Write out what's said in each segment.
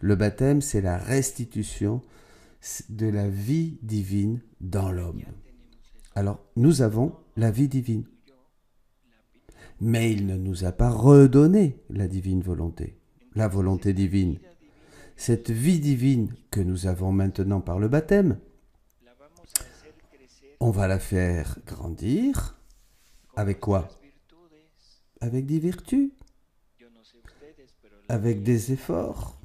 Le baptême, c'est la restitution de la vie divine dans l'homme. Alors, nous avons la vie divine. Mais il ne nous a pas redonné la divine volonté, la volonté divine. Cette vie divine que nous avons maintenant par le baptême, on va la faire grandir. Avec quoi? Avec des vertus, avec des efforts.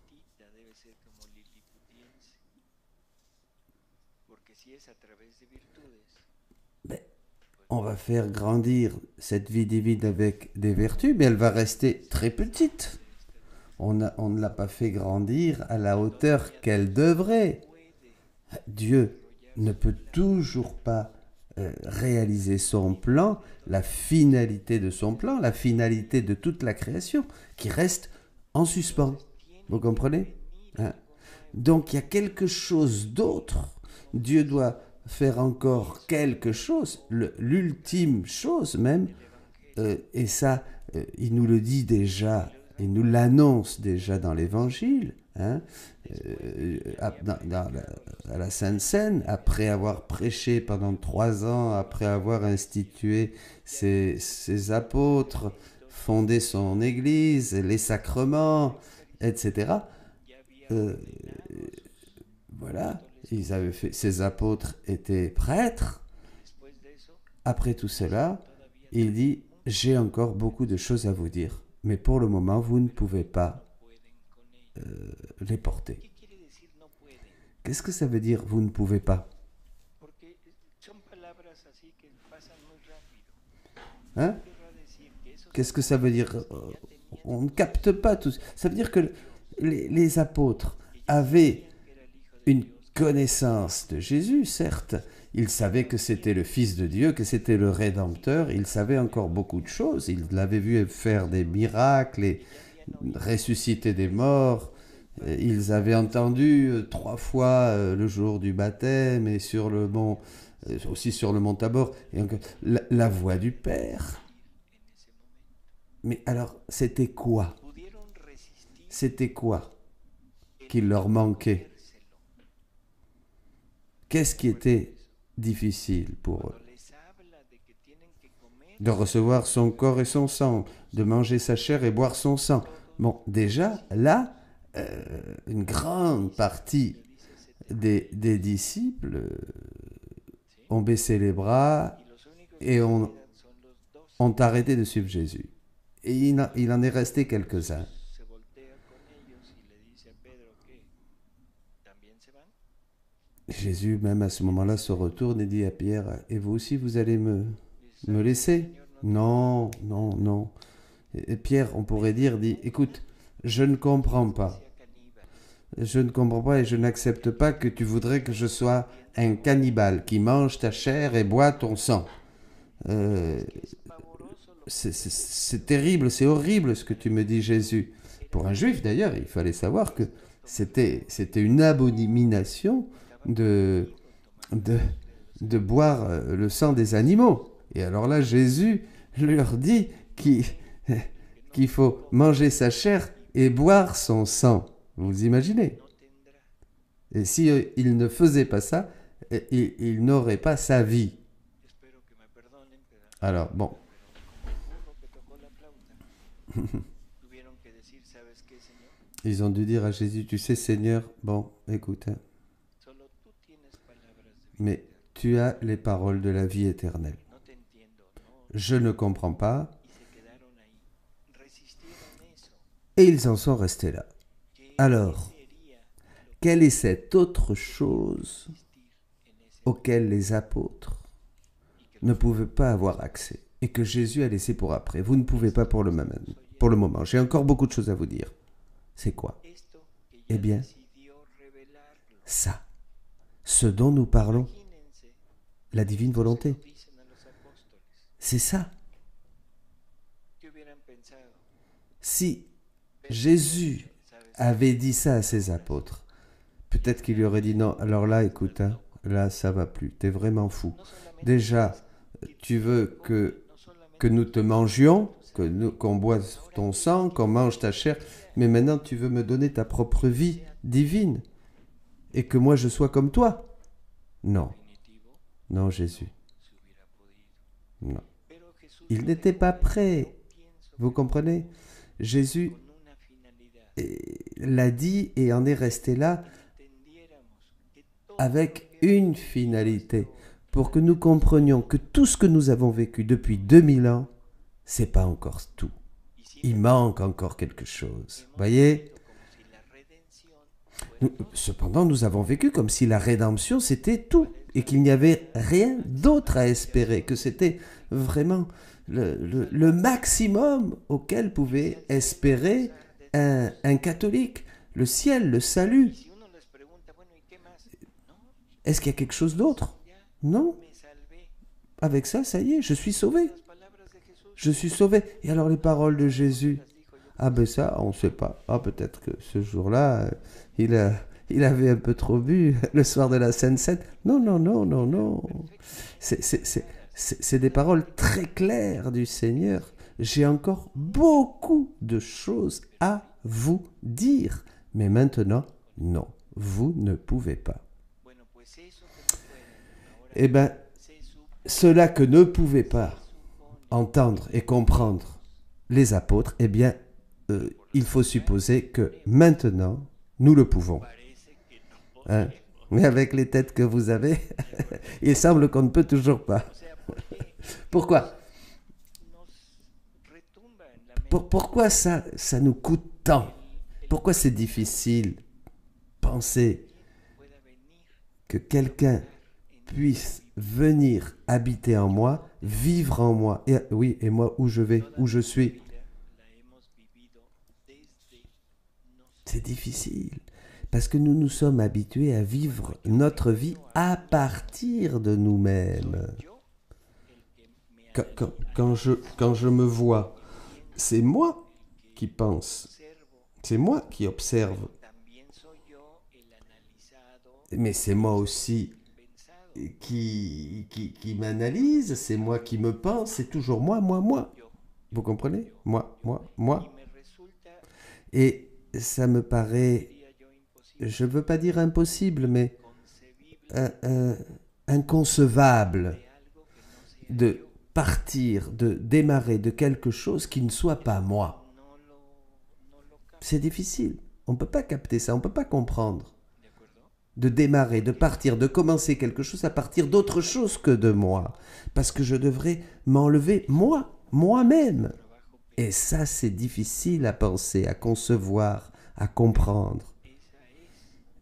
Mais on va faire grandir cette vie divine avec des vertus, mais elle va rester très petite. On ne l'a pas fait grandir à la hauteur qu'elle devrait. Dieu ne peut toujours pas réaliser son plan, la finalité de son plan, la finalité de toute la création, qui reste en suspens. Vous comprenez? Donc il y a quelque chose d'autre. Dieu doit faire encore quelque chose, l'ultime chose même, et ça, il nous le dit déjà, il nous l'annonce déjà dans l'Évangile, à la Sainte Seine, après avoir prêché pendant 3 ans, après avoir institué ses apôtres, fondé son Église, les sacrements, etc. Voilà, ses apôtres étaient prêtres. Après tout cela, il dit, j'ai encore beaucoup de choses à vous dire, mais pour le moment, vous ne pouvez pas les porter. Qu'est-ce que ça veut dire, vous ne pouvez pas? Hein? Qu'est-ce que ça veut dire? On ne capte pas tout. Ça veut dire que les apôtres avaient une connaissance de Jésus, certes. Ils savaient que c'était le Fils de Dieu, que c'était le Rédempteur. Ils savaient encore beaucoup de choses. Ils l'avaient vu faire des miracles et ressusciter des morts. Ils avaient entendu 3 fois le jour du baptême et sur le mont, aussi sur le mont Tabor, et la voix du Père. Mais alors, c'était quoi? C'était quoi qu'il leur manquait? Qu'est-ce qui était difficile pour eux? De recevoir son corps et son sang, de manger sa chair et boire son sang. Bon, déjà, là, une grande partie des disciples ont baissé les bras et ont arrêté de suivre Jésus. Et il en est resté quelques-uns. Jésus, même à ce moment-là, se retourne et dit à Pierre, « Et vous aussi, vous allez me laisser ?» Non, non, non. Et Pierre, on pourrait dire, dit, « Écoute, je ne comprends pas. Je ne comprends pas et je n'accepte pas que tu voudrais que je sois un cannibale qui mange ta chair et boit ton sang. C'est terrible, c'est horrible ce que tu me dis, Jésus. » Pour un juif, d'ailleurs, il fallait savoir que c'était une abomination de boire le sang des animaux. Et alors là, Jésus leur dit qu'il faut manger sa chair et boire son sang. Vous imaginez? Et si il ne faisait pas ça, il n'aurait pas sa vie. Alors, bon. Ils ont dû dire à Jésus, tu sais, Seigneur, bon, écoute, hein, mais tu as les paroles de la vie éternelle. Je ne comprends pas. Et ils en sont restés là. Alors, quelle est cette autre chose auquel les apôtres ne pouvaient pas avoir accès et que Jésus a laissé pour après? Vous ne pouvez pas pour le moment. J'ai encore beaucoup de choses à vous dire. C'est quoi? Eh bien, ça, ce dont nous parlons, la divine volonté. C'est ça. Si Jésus avait dit ça à ses apôtres, peut-être qu'il lui aurait dit non, alors là, écoute, hein, là, ça va plus, t'es vraiment fou. Déjà, tu veux que nous te mangions, qu'on boive ton sang, qu'on mange ta chair, mais maintenant tu veux me donner ta propre vie divine et que moi je sois comme toi. Non, non Jésus, non. Il n'était pas prêt, vous comprenez? Jésus l'a dit et en est resté là avec une finalité, pour que nous comprenions que tout ce que nous avons vécu depuis 2000 ans, c'est pas encore tout. Il manque encore quelque chose. Voyez? Cependant, nous avons vécu comme si la rédemption, c'était tout, et qu'il n'y avait rien d'autre à espérer, que c'était vraiment le maximum auquel pouvait espérer un catholique, le ciel, le salut. Est-ce qu'il y a quelque chose d'autre? Non. Avec ça, ça y est, je suis sauvé. Je suis sauvé. Et alors les paroles de Jésus? Ah ben ça, on ne sait pas. Ah peut-être que ce jour-là, il avait un peu trop bu le soir de la Sainte-Seine. Non, non, non, non, non. C'est des paroles très claires du Seigneur. J'ai encore beaucoup de choses à vous dire. Mais maintenant, non, vous ne pouvez pas. Eh bien, cela que ne pouvaient pas entendre et comprendre les apôtres, eh bien, il faut supposer que maintenant, nous le pouvons. Hein? Mais avec les têtes que vous avez, il semble qu'on ne peut toujours pas. Pourquoi? Pourquoi ça nous coûte tant? Pourquoi c'est difficile? Pensez que quelqu'un puisse venir habiter en moi, vivre en moi. Et, oui, et moi, où je vais, où je suis. C'est difficile. Parce que nous nous sommes habitués à vivre notre vie à partir de nous-mêmes. Quand je me vois, c'est moi qui pense. C'est moi qui observe. Mais c'est moi aussi qui m'analyse, c'est moi qui me pense, c'est toujours moi, moi, moi. Vous comprenez? Moi, moi, moi. Et ça me paraît, je ne veux pas dire impossible, mais inconcevable de partir, de démarrer de quelque chose qui ne soit pas moi. C'est difficile. On ne peut pas capter ça, on ne peut pas comprendre. De démarrer, de partir, de commencer quelque chose à partir d'autre chose que de moi. Parce que je devrais m'enlever moi-même. Et ça, c'est difficile à penser, à concevoir, à comprendre.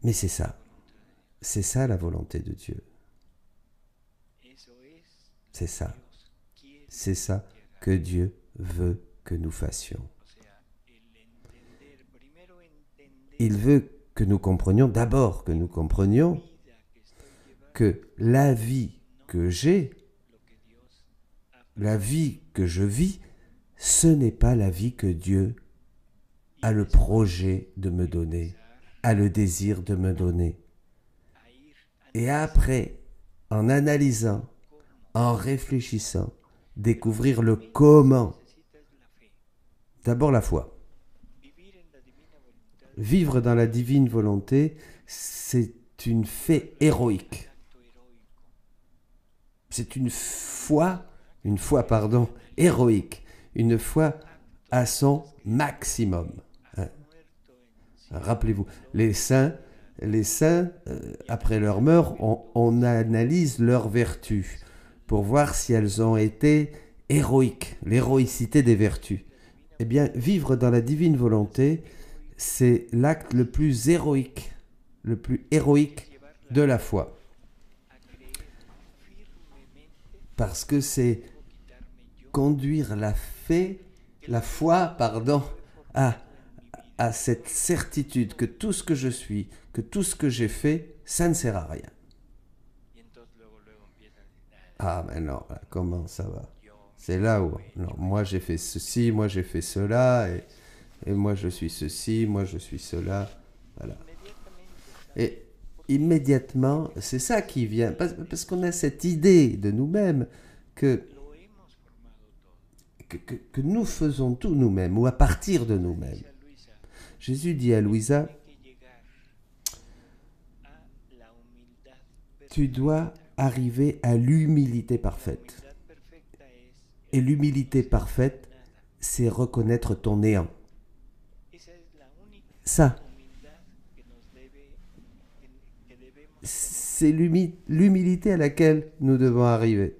Mais c'est ça. C'est ça la volonté de Dieu. C'est ça. C'est ça que Dieu veut que nous fassions. Il veut que nous comprenions, d'abord que nous comprenions que la vie que j'ai, la vie que je vis, ce n'est pas la vie que Dieu a le projet de me donner, a le désir de me donner. Et après, en analysant, en réfléchissant, découvrir le comment. D'abord la foi. Vivre dans la divine volonté, c'est une fait héroïque. C'est une foi héroïque. Une foi à son maximum. Rappelez-vous, les saints, après leur mort, on analyse leurs vertus pour voir si elles ont été héroïques, l'héroïcité des vertus. Eh bien, vivre dans la divine volonté, c'est l'acte le plus héroïque de la foi. Parce que c'est conduire la foi, à cette certitude que tout ce que je suis, que tout ce que j'ai fait, ça ne sert à rien. Ah, mais non, comment ça va? C'est là où, non, moi j'ai fait ceci, moi j'ai fait cela, et moi je suis ceci, moi je suis cela, voilà. Et immédiatement, c'est ça qui vient, parce qu'on a cette idée de nous-mêmes que que nous faisons tout nous-mêmes ou à partir de nous-mêmes. Jésus dit à Louisa, tu dois arriver à l'humilité parfaite. Et l'humilité parfaite, c'est reconnaître ton néant. Ça, c'est l'humilité à laquelle nous devons arriver.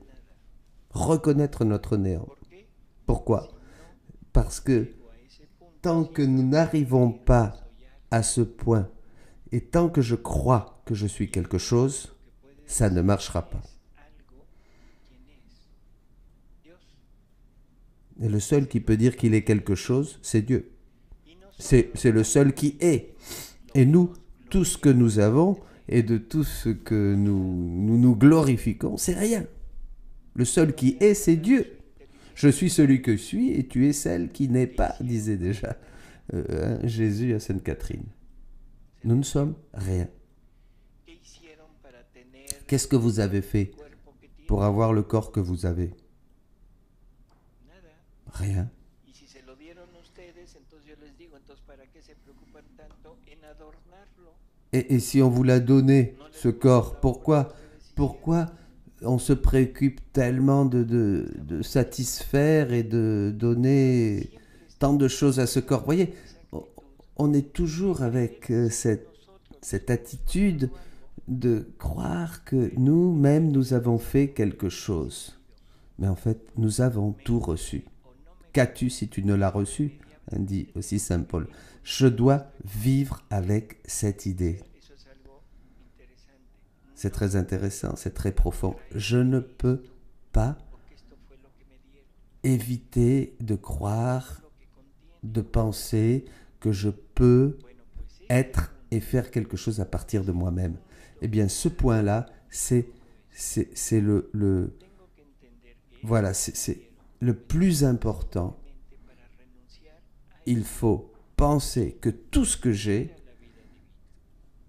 Reconnaître notre néant. Pourquoi? Parce que tant que nous n'arrivons pas à ce point, et tant que je crois que je suis quelque chose, ça ne marchera pas. Et le seul qui peut dire qu'il est quelque chose, c'est Dieu. C'est le seul qui est. Et nous, tout ce que nous avons et de tout ce que nous glorifions, c'est rien. Le seul qui est, c'est Dieu. Je suis celui que je suis et tu es celle qui n'est pas, disait déjà Jésus à Sainte Catherine. Nous ne sommes rien. Qu'est-ce que vous avez fait pour avoir le corps que vous avez? Rien. Et si on vous l'a donné, ce corps, pourquoi on se préoccupe tellement de satisfaire et de donner tant de choses à ce corps? Vous voyez, on est toujours avec cette attitude de croire que nous-mêmes, nous avons fait quelque chose. Mais en fait, nous avons tout reçu. Qu'as-tu si tu ne l'as reçu? Dit aussi Saint Paul. Je dois vivre avec cette idée. C'est très intéressant, c'est très profond. Je ne peux pas éviter de croire, de penser que je peux être et faire quelque chose à partir de moi-même. Eh bien, ce point-là, c'est voilà, c'est le plus important. Il faut penser que tout ce que j'ai,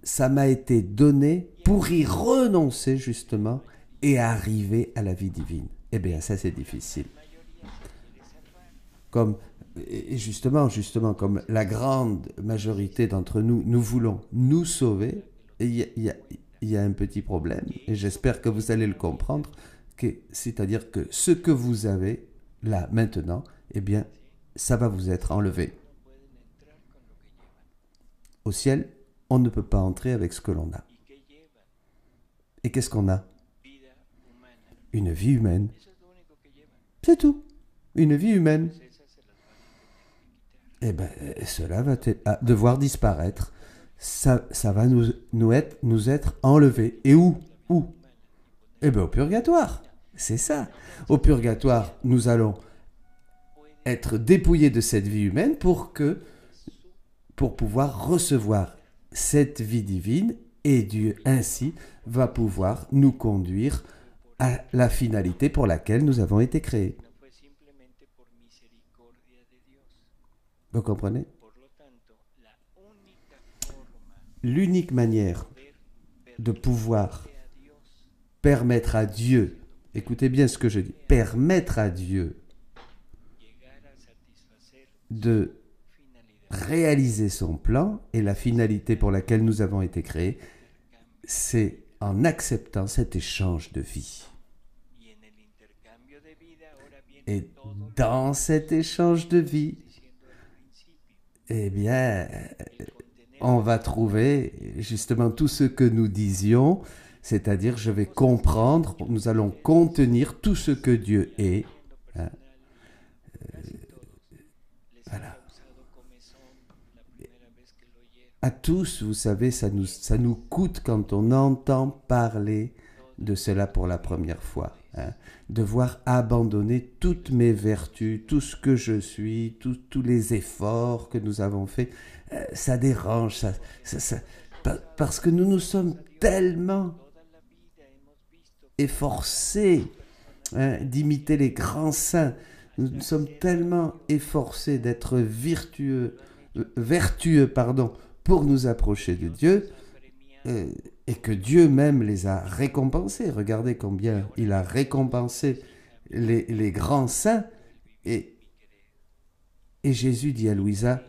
ça m'a été donné pour y renoncer justement et arriver à la vie divine. Eh bien, ça c'est difficile. Et justement, comme la grande majorité d'entre nous, nous voulons nous sauver, et il y a un petit problème, et j'espère que vous allez le comprendre, c'est-à-dire que ce que vous avez là, maintenant, eh bien, ça va vous être enlevé. Au ciel, on ne peut pas entrer avec ce que l'on a. Et qu'est-ce qu'on a? Une vie humaine. C'est tout. Une vie humaine. Eh bien, cela va devoir disparaître. Ça va nous être enlevé. Et où? Eh bien, au purgatoire. C'est ça. Au purgatoire, nous allons être dépouillés de cette vie humaine pour pouvoir recevoir cette vie divine, et Dieu ainsi va pouvoir nous conduire à la finalité pour laquelle nous avons été créés. Vous comprenez? L'unique manière de pouvoir permettre à Dieu, écoutez bien ce que je dis, permettre à Dieu de réaliser son plan et la finalité pour laquelle nous avons été créés, c'est en acceptant cet échange de vie. Et dans cet échange de vie, eh bien, on va trouver justement tout ce que nous disions, c'est-à-dire je vais comprendre, nous allons contenir tout ce que Dieu est. Hein. Voilà. À tous, vous savez, ça nous coûte quand on entend parler de cela pour la première fois. Hein. Devoir abandonner toutes mes vertus, tout ce que je suis, tous les efforts que nous avons faits, ça dérange, parce que nous nous sommes tellement efforcés d'imiter les grands saints, nous sommes tellement efforcés d'être vertueux, pour nous approcher de Dieu, et que Dieu même les a récompensés. Regardez combien il a récompensé les grands saints Et, et Jésus dit à Louisa,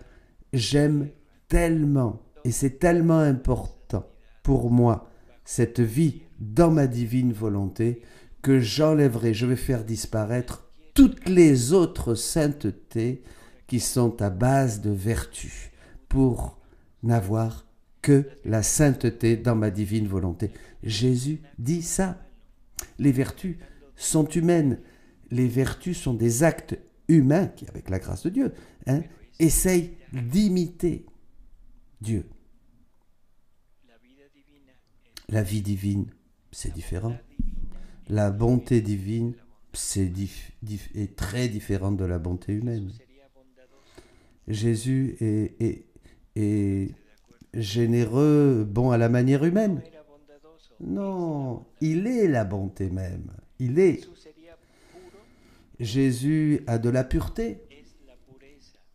j'aime tellement, et c'est tellement important pour moi, cette vie dans ma divine volonté, que j'enlèverai, je vais faire disparaître toutes les autres saintetés qui sont à base de vertu, pour n'avoir que la sainteté dans ma divine volonté. Jésus dit ça. Les vertus sont humaines. Les vertus sont des actes humains qui, avec la grâce de Dieu, essayent d'imiter Dieu. La vie divine, c'est différent. La bonté divine, est très différente de la bonté humaine. Jésus est généreux, bon à la manière humaine. Non, il est la bonté même. Il est. Jésus a de la pureté.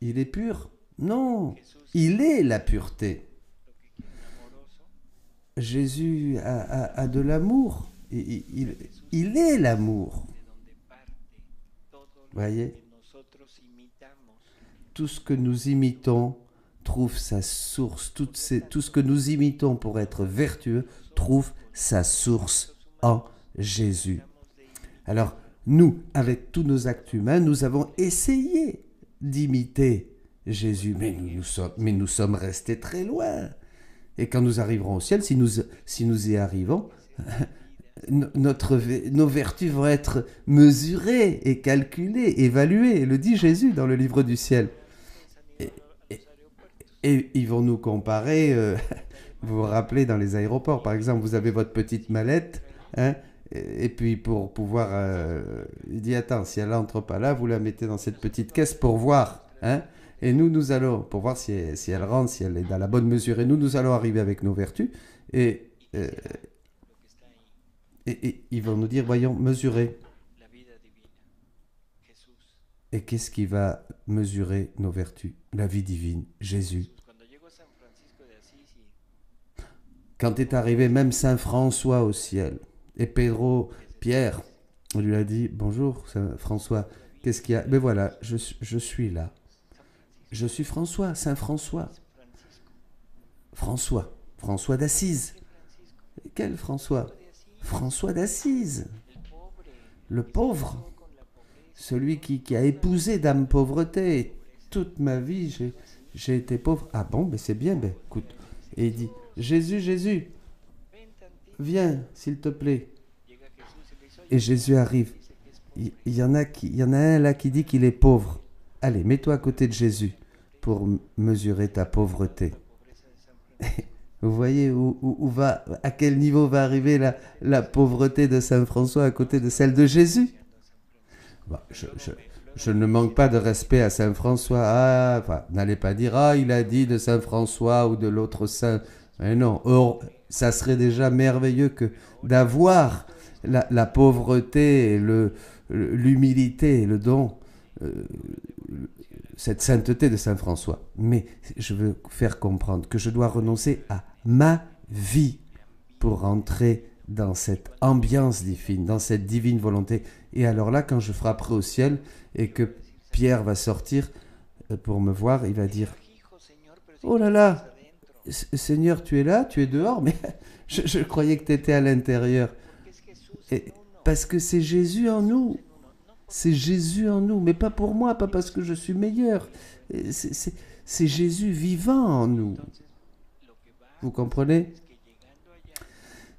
Il est pur. Non, il est la pureté. Jésus a de l'amour. Il est l'amour. Voyez ? Tout ce que nous imitons trouve sa source. Tout ce que nous imitons pour être vertueux trouve sa source en Jésus. Alors, nous, avec tous nos actes humains, nous avons essayé d'imiter Jésus, mais nous sommes restés très loin. Et quand nous arriverons au ciel, si nous y arrivons, nos vertus vont être mesurées et calculées, évaluées, le dit Jésus dans le livre du ciel. Et ils vont nous comparer, vous vous rappelez dans les aéroports, par exemple, vous avez votre petite mallette, et puis pour pouvoir, il dit attends, si elle n'entre pas là, vous la mettez dans cette petite caisse pour voir, et nous allons, pour voir si elle rentre, si elle est dans la bonne mesure, et nous allons arriver avec nos vertus, et ils vont nous dire, voyons, mesurez. Et qu'est-ce qui va mesurer nos vertus? La vie divine, Jésus. Quand est arrivé même Saint François au ciel, et Pierre, on lui a dit, bonjour Saint François, qu'est-ce qu'il y a? Mais voilà, je suis là. Je suis François, Saint François. François d'Assise. Quel François? François d'Assise. Le pauvre. Celui qui a épousé Dame Pauvreté. Toute ma vie, j'ai été pauvre. Ah bon, mais c'est bien, écoute. Et il dit, Jésus, viens, s'il te plaît. Et Jésus arrive. Il y en a un là qui dit qu'il est pauvre. Allez, mets-toi à côté de Jésus pour mesurer ta pauvreté. Vous voyez à quel niveau va arriver la pauvreté de Saint François à côté de celle de Jésus? Bon, je ne manque pas de respect à Saint François. N'allez pas dire, il a dit de Saint François ou de l'autre saint. Mais non, ça serait déjà merveilleux que d'avoir la pauvreté, l'humilité, le don, cette sainteté de Saint François. Mais je veux faire comprendre que je dois renoncer à ma vie pour entrer dans cette ambiance divine, dans cette divine volonté. Et alors là, quand je frapperai au ciel et que Pierre va sortir pour me voir, il va dire « Oh là là, Seigneur, tu es là, tu es dehors, mais je croyais que tu étais à l'intérieur. » Parce que c'est Jésus en nous. C'est Jésus en nous, mais pas pour moi, pas parce que je suis meilleur. C'est Jésus vivant en nous. Vous comprenez?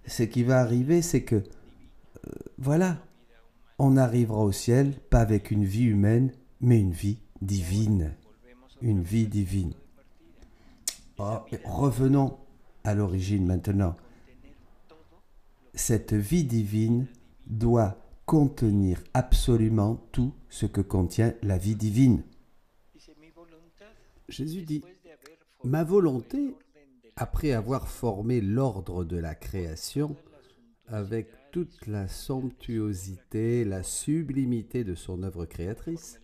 Ce qui va arriver, c'est que, voilà, on arrivera au ciel, pas avec une vie humaine, mais une vie divine. Une vie divine. Revenons à l'origine maintenant. Cette vie divine doit contenir absolument tout ce que contient la vie divine. Jésus dit, ma volonté, après avoir formé l'ordre de la création, avec toute la somptuosité, la sublimité de son œuvre créatrice,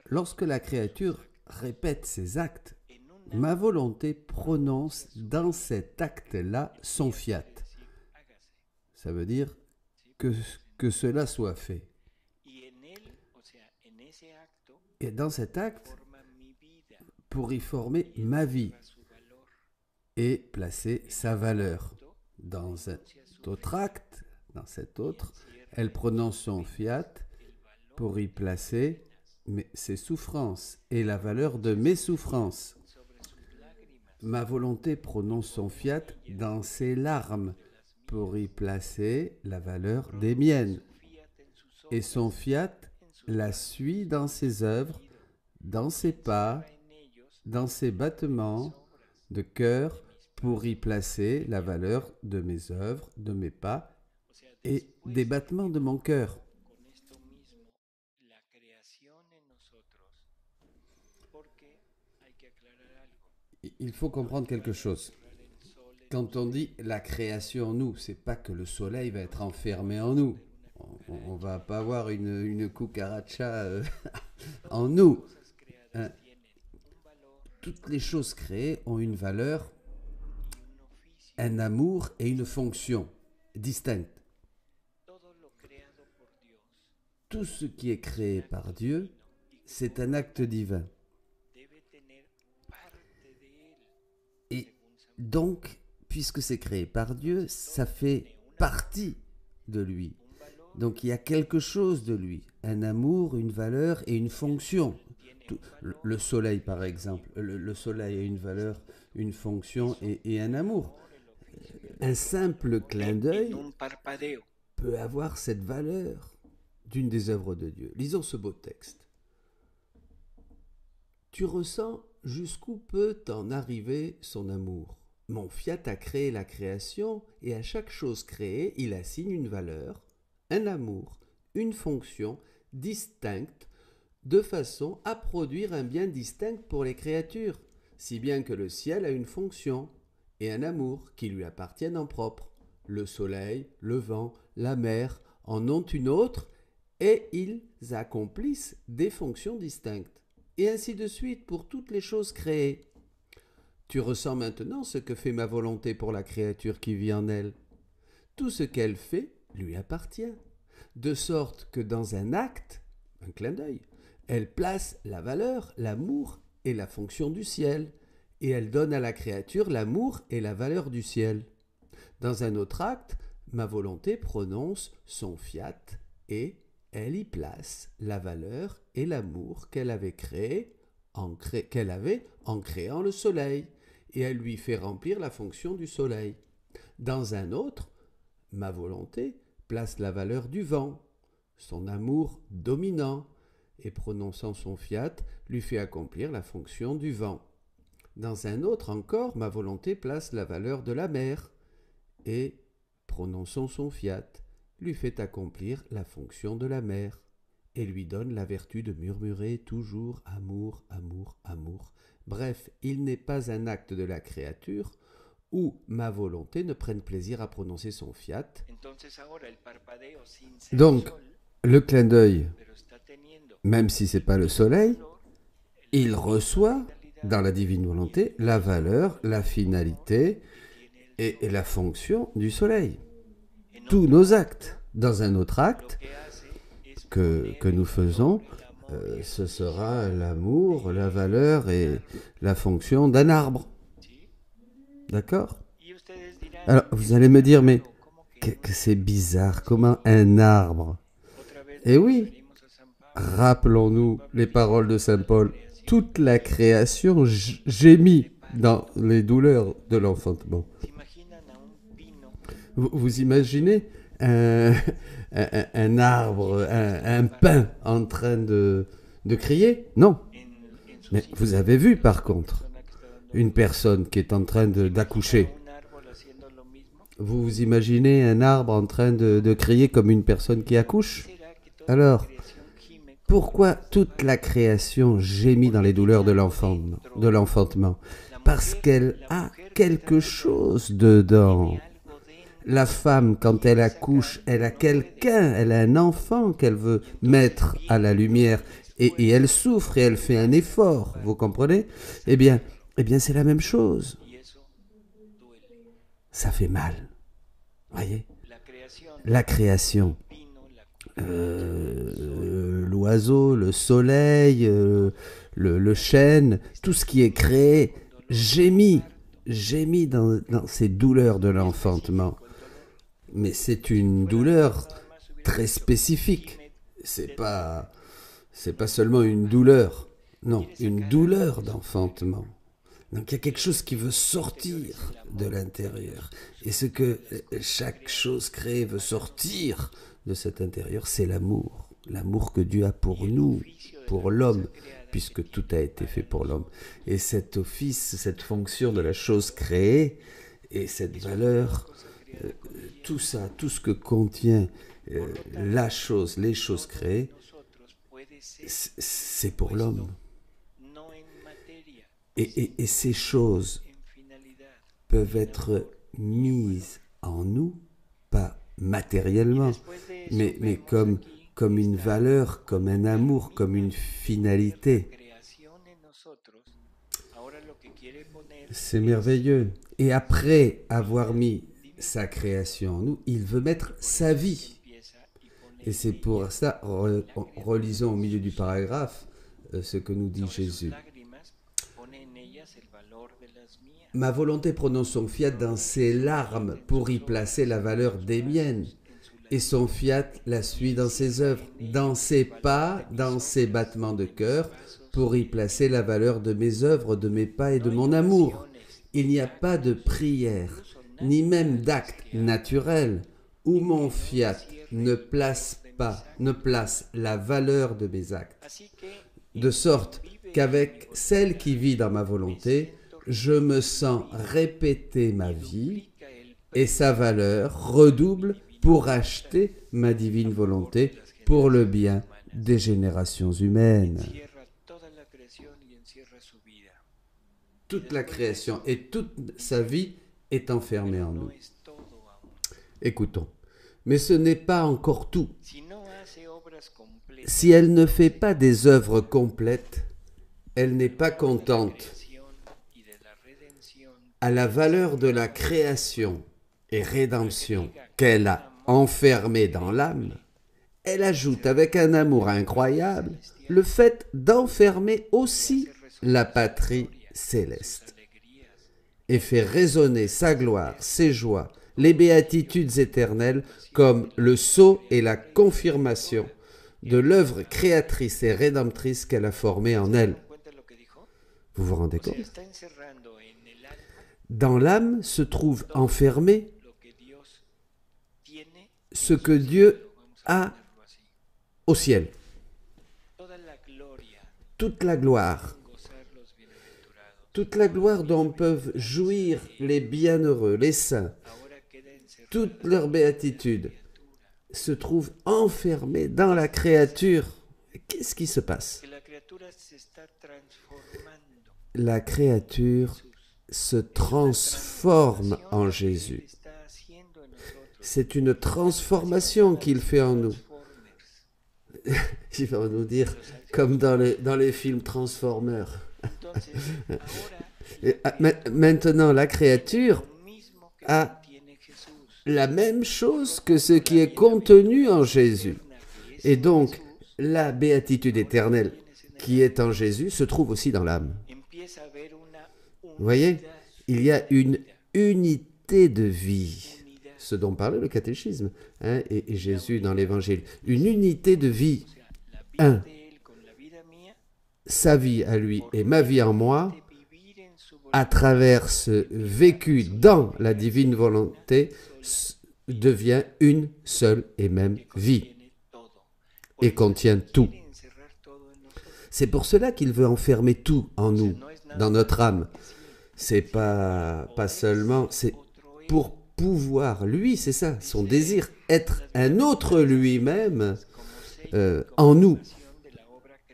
lorsque la créature répète ses actes, ma volonté prononce dans cet acte-là son fiat. Ça veut dire que cela soit fait. Et dans cet acte, pour y former ma vie et placer sa valeur. Dans cet autre acte, dans cet autre, elle prononce son fiat pour y placer ses souffrances et la valeur de mes souffrances. Ma volonté prononce son fiat dans ses larmes pour y placer la valeur des miennes. Et son fiat la suit dans ses œuvres, dans ses pas, dans ses battements de cœur pour y placer la valeur de mes œuvres, de mes pas et des battements de mon cœur. Il faut comprendre quelque chose. Quand on dit la création en nous, c'est pas que le soleil va être enfermé en nous. On va pas avoir une cucaracha en nous. Hein. Toutes les choses créées ont une valeur, un amour et une fonction distinctes. Tout ce qui est créé par Dieu, c'est un acte divin. Et donc, puisque c'est créé par Dieu, ça fait partie de lui. Donc il y a quelque chose de lui, un amour, une valeur et une fonction. Le soleil, par exemple, le soleil a une valeur, une fonction et un amour. Un simple clin d'œil peut avoir cette valeur d'une des œuvres de Dieu. Lisons ce beau texte. Tu ressens jusqu'où peut en arriver son amour. Mon fiat a créé la création et à chaque chose créée, il assigne une valeur, un amour, une fonction distincte de façon à produire un bien distinct pour les créatures, si bien que le ciel a une fonction et un amour qui lui appartiennent en propre. Le soleil, le vent, la mer en ont une autre et ils accomplissent des fonctions distinctes. Et ainsi de suite pour toutes les choses créées. Tu ressens maintenant ce que fait ma volonté pour la créature qui vit en elle. Tout ce qu'elle fait lui appartient, de sorte que dans un acte, un clin d'œil, elle place la valeur, l'amour et la fonction du ciel, et elle donne à la créature l'amour et la valeur du ciel. Dans un autre acte, ma volonté prononce son fiat et elle y place la valeur et l'amour qu'elle avait en créant le soleil, et elle lui fait remplir la fonction du soleil. Dans un autre, ma volonté place la valeur du vent, son amour dominant, et prononçant son fiat, lui fait accomplir la fonction du vent. Dans un autre encore, ma volonté place la valeur de la mer, et, prononçant son fiat, lui fait accomplir la fonction de la mer, et lui donne la vertu de murmurer toujours amour, amour, amour. Bref, il n'est pas un acte de la créature où ma volonté ne prenne plaisir à prononcer son fiat. Donc, le clin d'œil, même si ce n'est pas le soleil, il reçoit dans la divine volonté la valeur, la finalité et la fonction du soleil. Tous nos actes. Dans un autre acte que nous faisons, ce sera l'amour, la valeur et la fonction d'un arbre. D'accord? Alors, vous allez me dire, mais que c'est bizarre, comment un arbre? Eh oui, rappelons-nous les paroles de Saint Paul. Toute la création gémit dans les douleurs de l'enfantement. Vous imaginez un arbre, un pin en train de crier? Non. Mais vous avez vu par contre une personne qui est en train d'accoucher. Vous imaginez un arbre en train de crier comme une personne qui accouche? Alors, pourquoi toute la création gémit dans les douleurs de l'enfantement? Parce qu'elle a quelque chose dedans. La femme, quand elle accouche, elle a quelqu'un, elle a un enfant qu'elle veut mettre à la lumière. Et elle souffre et elle fait un effort, vous comprenez? Eh bien c'est la même chose. Ça fait mal. Voyez? La création l'oiseau, le soleil, le chêne, tout ce qui est créé gémit dans ces douleurs de l'enfantement. Mais c'est une douleur très spécifique. C'est pas seulement une douleur. Non, une douleur d'enfantement. Donc il y a quelque chose qui veut sortir de l'intérieur. Et ce que chaque chose créée veut sortir de cet intérieur, c'est l'amour. L'amour que Dieu a pour nous, pour l'homme, puisque tout a été fait pour l'homme. Et cet office, cette fonction de la chose créée, et cette valeur, tout ça, tout ce que contient la chose, les choses créées, c'est pour l'homme. Et ces choses peuvent être mises en nous, pas matériellement, mais comme une valeur, comme un amour, comme une finalité. C'est merveilleux. Et après avoir mis sa création en nous, il veut mettre sa vie. Et c'est pour ça, relisons au milieu du paragraphe ce que nous dit Jésus. Ma volonté prononce son fiat dans ses larmes pour y placer la valeur des miennes. Et son fiat la suit dans ses œuvres, dans ses pas, dans ses battements de cœur, pour y placer la valeur de mes œuvres, de mes pas et de mon amour. Il n'y a pas de prière, ni même d'acte naturel, où mon fiat ne place la valeur de mes actes. De sorte qu'avec celle qui vit dans ma volonté, je me sens répéter ma vie et sa valeur redouble pour acheter ma divine volonté pour le bien des générations humaines. Toute la création et toute sa vie est enfermée en nous. Écoutons. Mais ce n'est pas encore tout. Si elle ne fait pas des œuvres complètes, elle n'est pas contente. À la valeur de la création et rédemption qu'elle a enfermée dans l'âme, elle ajoute avec un amour incroyable le fait d'enfermer aussi la patrie céleste et fait résonner sa gloire, ses joies, les béatitudes éternelles comme le sceau et la confirmation de l'œuvre créatrice et rédemptrice qu'elle a formée en elle. Vous vous rendez compte ? Dans l'âme se trouve enfermé ce que Dieu a au ciel. Toute la gloire dont peuvent jouir les bienheureux, les saints, toute leur béatitude se trouve enfermée dans la créature. Qu'est-ce qui se passe ? La créature se transforme en Jésus. C'est une transformation qu'il fait en nous. Il va nous dire, comme dans les films Transformers. Maintenant, la créature a la même chose que ce qui est contenu en Jésus. Et donc, la béatitude éternelle qui est en Jésus se trouve aussi dans l'âme. Vous voyez, il y a une unité de vie, ce dont parlait le catéchisme et Jésus dans l'Évangile. Une unité de vie. Sa vie à lui et ma vie en moi, à travers ce vécu dans la divine volonté, devient une seule et même vie et contient tout. C'est pour cela qu'il veut enfermer tout en nous, dans notre âme. C'est pas seulement, c'est pour pouvoir, lui, c'est ça, son désir, être un autre lui-même en nous.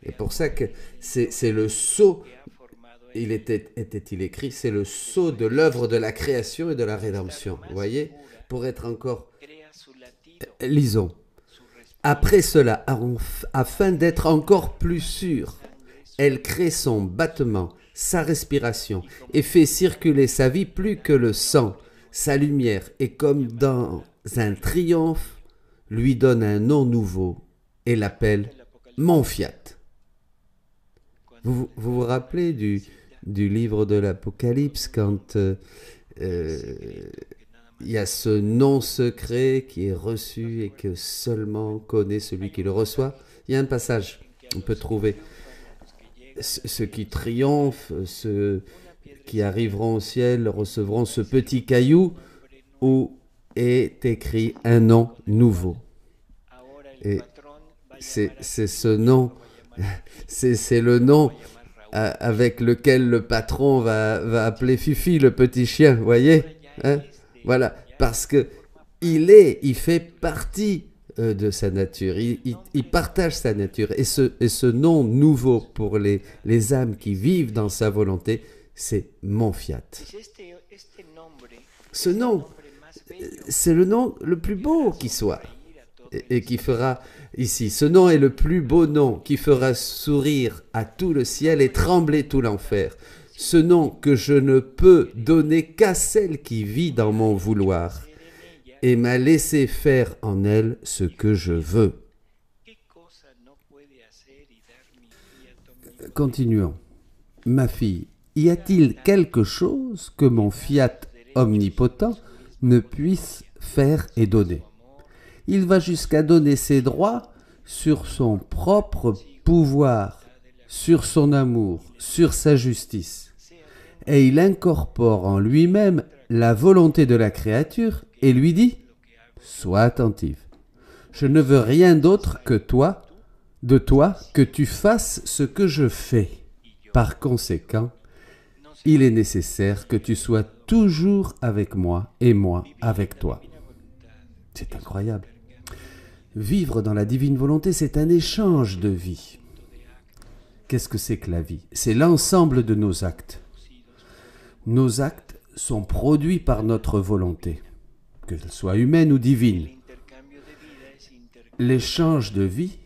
C'est pour ça que c'est le sceau, était-il écrit, c'est le sceau de l'œuvre de la création et de la rédemption. Vous voyez, pour être encore... Lisons. Après cela, afin d'être encore plus sûr, elle crée son battement, sa respiration, et fait circuler sa vie plus que le sang, sa lumière, et comme dans un triomphe, lui donne un nom nouveau et l'appelle mon fiat. Vous rappelez du livre de l'Apocalypse quand il y a ce nom secret qui est reçu et que seulement connaît celui qui le reçoit? Il y a un passage, on peut trouver ceux qui triomphent, ceux qui arriveront au ciel recevront ce petit caillou où est écrit un nom nouveau. Et c'est ce nom, c'est le nom avec lequel le patron va appeler Fifi, le petit chien, vous voyez, hein? Voilà, parce que il fait partie de sa nature, il partage sa nature. Et ce nom nouveau pour les âmes qui vivent dans sa volonté, c'est mon fiat. Ce nom, c'est le nom le plus beau qui soit et qui fera ici. Ce nom est le plus beau nom qui fera sourire à tout le ciel et trembler tout l'enfer. Ce nom que je ne peux donner qu'à celle qui vit dans mon vouloir et m'a laissé faire en elle ce que je veux. Continuons. Ma fille, y a-t-il quelque chose que mon fiat omnipotent ne puisse faire et donner? Il va jusqu'à donner ses droits sur son propre pouvoir, sur son amour, sur sa justice. Et il incorpore en lui-même la volonté de la créature et lui dit « Sois attentive. Je ne veux rien d'autre que toi, de toi, que tu fasses ce que je fais. Par conséquent, il est nécessaire que tu sois toujours avec moi et moi avec toi. » C'est incroyable. Vivre dans la divine volonté, c'est un échange de vie. Qu'est-ce que c'est que la vie? C'est l'ensemble de nos actes. Nos actes sont produits par notre volonté, qu'elle soit humaine ou divine. L'échange de vie,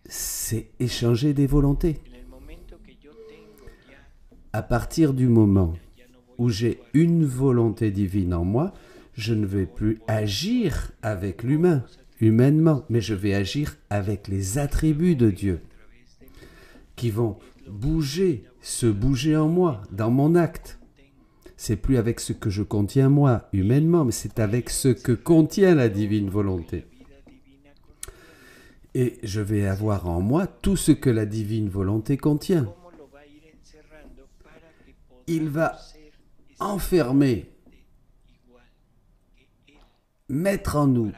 c'est échanger des volontés. À partir du moment où j'ai une volonté divine en moi, je ne vais plus agir avec l'humain, humainement, mais je vais agir avec les attributs de Dieu qui vont se bouger en moi, dans mon acte. C'est plus avec ce que je contiens moi, humainement, mais c'est avec ce que contient la divine volonté. Et je vais avoir en moi tout ce que la divine volonté contient. Il va enfermer, mettre en nous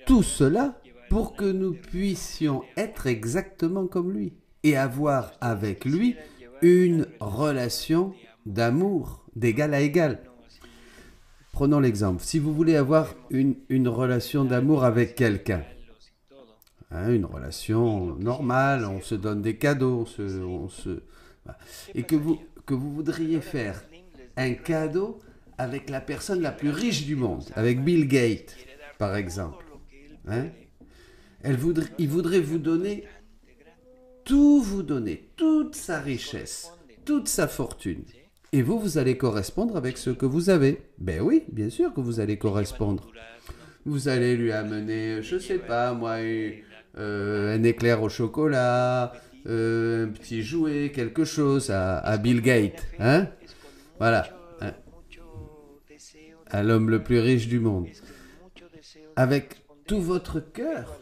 tout cela pour que nous puissions être exactement comme lui et avoir avec lui une relation d'amour, d'égal à égal. Prenons l'exemple. Si vous voulez avoir une relation d'amour avec quelqu'un, une relation normale, on se donne des cadeaux, et que vous voudriez faire un cadeau avec la personne la plus riche du monde, avec Bill Gates, par exemple. Il voudrait vous donner, toute sa richesse, toute sa fortune. Et vous allez correspondre avec ce que vous avez. Ben oui, bien sûr que vous allez correspondre. Vous allez lui amener, je sais pas moi, un éclair au chocolat, un petit jouet, quelque chose à Bill Gates. Voilà. À l'homme le plus riche du monde. Avec tout votre cœur.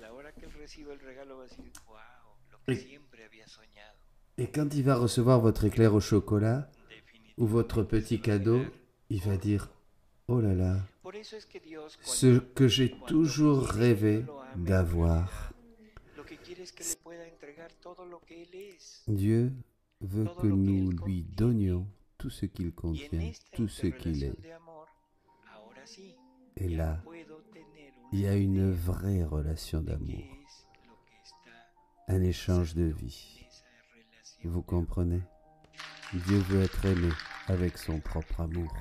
Et quand il va recevoir votre éclair au chocolat ou votre petit cadeau, il va dire « Oh là là, ce que j'ai toujours rêvé d'avoir. » Dieu veut que nous lui donnions tout ce qu'il contient, tout ce qu'il est. Et là, il y a une vraie relation d'amour, un échange de vie. Vous comprenez? Dieu veut être aimé avec son propre amour.